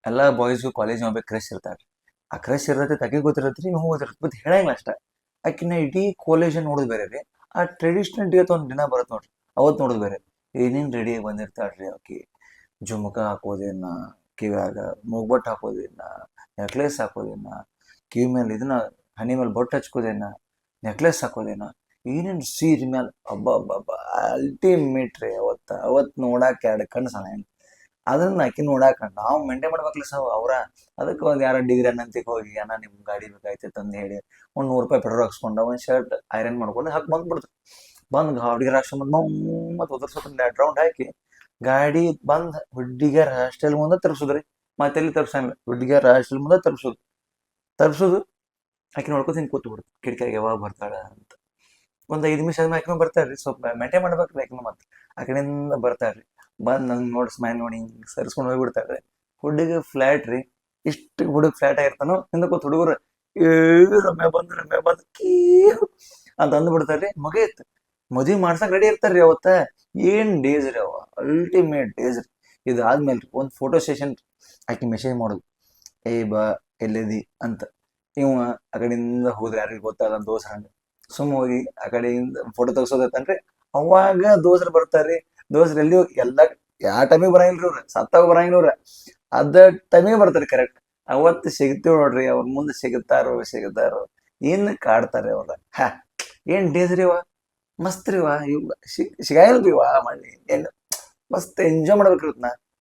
ಎಲ್ಲಾ ಬಾಯ್ಸ್ಗೂ ಕಾಲೇಜ್ ಹೋಗ್ಬೇಕು ಕ್ರಶ್ ಇರ್ತಾರ. ಆ ಕ್ರಶ್ ಇರತ್ತೆ ತಗಿ ಗೊತ್ತಿರತ್ರಿ ಇವ್ ಗೊತ್ತಿರತ್ತೆ ಬಟ್ ಹೇಳಂಗಿಲ್ಲ ಅಷ್ಟ. ಆಕಿನ ಇಡೀ ಕಾಲೇಜ್ ನೋಡುದು ಬೇರೆ ರೀ. ಆ ಟ್ರೆಡಿಷನಲ್ ಡೇ ಒಂದ್ ದಿನ ಬರತ್ ನೋಡ್ರಿ, ಅವತ್ ನೋಡುದು ಬೇರೆ. ಏನೇನ್ ರೆಡಿ ಆಗಿ ಬಂದಿರ್ತಾಳ್ರಿ ಆಕಿ. ಜುಮ್ಕ ಹಾಕೋದೇನ, ಕಿವ್ಯಾಗ ಮೂಗ್ಬಟ್ ಹಾಕೋದೇನ, ನೆಕ್ಲೆಸ್ ಹಾಕೋದೇನ, ಕಿವಿ ಮೇಲೆ ಇದನ್ನ ಹನಿ ಮೇಲೆ ಬೊಟ್ಟು ಹಚ್ಕೋದೇನ, ನೆಕ್ಲೆಸ್ ಹಾಕೋದೇನ, ಏನೇನ್ ಸೀರೆ ಮ್ಯಾಲ ಹಬ್ಬ ಹಬ್ಬ ಹಬ್ಬ ಅಲ್ಟಿಮೇಟ್ ರೀ. ಅವತ್ ನೋಡಾಕ ಎರಡು ಕಣ್ಣು ಸಣ. ಅದನ್ನ ಆಕಿ ನೋಡಾಕ ನಾವು ಮೇಂಟೈನ್ ಮಾಡ್ಬೇಕಲ್ಲ ಅವ್ರ. ಅದಕ್ಕೆ ಒಂದ್ ಯಾರ ಡಿಗ್ರಿ ಅನ್ನಂತಿಗೆ ಹೋಗಿ ಅಣ್ಣ ನಿಮ್ ಗಾಡಿ ಬೇಕಾಯ್ತಿತ್ತು ಅಂತ ಹೇಳಿ ಒಂದ್ ₹100 ಪೆಟ್ರೋಲ್ ಹಾಕ್ಸ್ಕೊಂಡ ಒಂದ್ ಶರ್ಟ್ ಐರನ್ ಮಾಡ್ಕೊಂಡು ಹಾಕಿ ಬಂದ್ಬಿಡ್ತು. ಬಂದ್ ಹುಡುಗಿಯರ ಹಾಕ್ಸ್ಕೊಂಡ್ ಮತ್ ಉದರ್ಸೋದ್ 2 ರೌಂಡ್ ಹಾಕಿ ಗಾಡಿ ಬಂದ್ ಹುಡುಗಿಯರ ಹಾಸ್ಟೆಲ್ ಮುಂದೆ ತರ್ಸುದ್ರಿ. ಮತ್ತೆಲ್ಲಿ ತರ್ಸಂಗಿಲ್ಲ, ಹುಡುಗಿಯರ ಹಾಸ್ಟೆಲ್ ಮುಂದೆ ತರ್ಸುದು. ಆಕಿ ನೋಡ್ಕೊತ ಹಿಂಗ್ ಕೂತ್ ಬಿಡ್ತು ಕಿಟಕಿಯಾಗ ಯಾವಾಗ ಬರ್ತಾಳ ಅಂತ. ಒಂದ್ 5 ನಿಮಿಷ ಆದ್ಮೇಲೆ ಆಕಿನೂ ಬರ್ತಾಳ್ರಿ. ಸ್ವಲ್ಪ ಮೇಂಟೈನ್ ಮಾಡ್ಬೇಕ್ರಿ ಆಕಿನೂ. ಮತ್ ಆ ಕಡೆಯಿಂದ ಬರ್ತಾಳ್ರಿ. ಬಂದ್ ನಂಗ್ ನೋಡಿ ಸ್ಮೈಲ್ ನೋಡಿ ಹಿಂಗ್ ಸರಿಸ್ಕೊಂಡ್ ಹೋಗ್ಬಿಡ್ತಾಳ್ರಿ. ಹುಡುಗ ಫ್ಲಾಟ್ ರೀ. ಇಷ್ಟು ಹುಡುಗ ಫ್ಲಾಟ್ ಆಗಿರ್ತಾನೋ ಹಿಂದ ಕೂತ್ ಹುಡುಗರು ಏ ರಮ್ಯಾ ಬಂದ್ ಕೀ ಅಂತ ಅಂದ್ಬಿಡ್ತಾರ್ರಿ. ಮುಗಿತ್. ಮದ್ವಿ ಮಾಡ್ಸಕ್ ರೆಡಿ ಇರ್ತಾರ್ರಿ ಅವತ್ತ. ಏನ್ ಡೇಸ್ ರೀ ಅವ, ಅಲ್ಟಿಮೇಟ್ ಡೇಸ್ ರೀ. ಇದಾದ್ಮೇಲೆ ಒಂದ್ ಫೋಟೋ ಸೆಷನ್. ಆಕಿ ಮೆಸೇಜ್ ಮಾಡೋದು, ಏ ಬಾ ಎಲ್ಲಿದಿ ಅಂತ. ಇವ ಆ ಕಡೆಯಿಂದ ಹೋದ್ರೆ ಯಾರಿಗೂ ಗೊತ್ತಾಗಲ್ಲ ದೋಸ್ರ ಹಂಗ ಸುಮ್ ಹೋಗಿ ಆ ಕಡೆಯಿಂದ ಫೋಟೋ ತೆಗ್ಸೋದತ್ತನ್ರಿ. ಅವಾಗ ದೋಸ್ರು ಬರ್ತಾರ್ರಿ. ದೋಸ್ರು ಎಲ್ಲಿ ಎಲ್ಲ ಯಾವ ಟೈಮಿಗೆ ಬರಂಗಿಲ್ರಿ ಅವ್ರ, ಸತ್ತಾಗ ಬರಂಗಿಲ್ಲ ಅವ್ರ. ಅದ ಟೈಮಿಗೆ ಬರ್ತಾರೆ ಕರೆಕ್ಟ್. ಅವತ್ತು ಸಿಗ್ತೀವಿ ನೋಡ್ರಿ, ಅವ್ರ ಮುಂದೆ ಸಿಗುತ್ತಾರೋ ಏನ್ ಕಾಡ್ತಾರೆ ಅವ್ರ. ಹಾ, ಏನ್ ಡೇಸ್ ರೀ ಇವ, ಮಸ್ತ್ ರೀ ಇವ. ಇವ್ ಸಿಗಾಯಿಲ್ರಿ ಇವ ಮಾಡಿ ಏನ್ ಮಸ್ತ್ ಎಂಜಾಯ್ ಮಾಡ್ಬೇಕಿರುತ್ತ.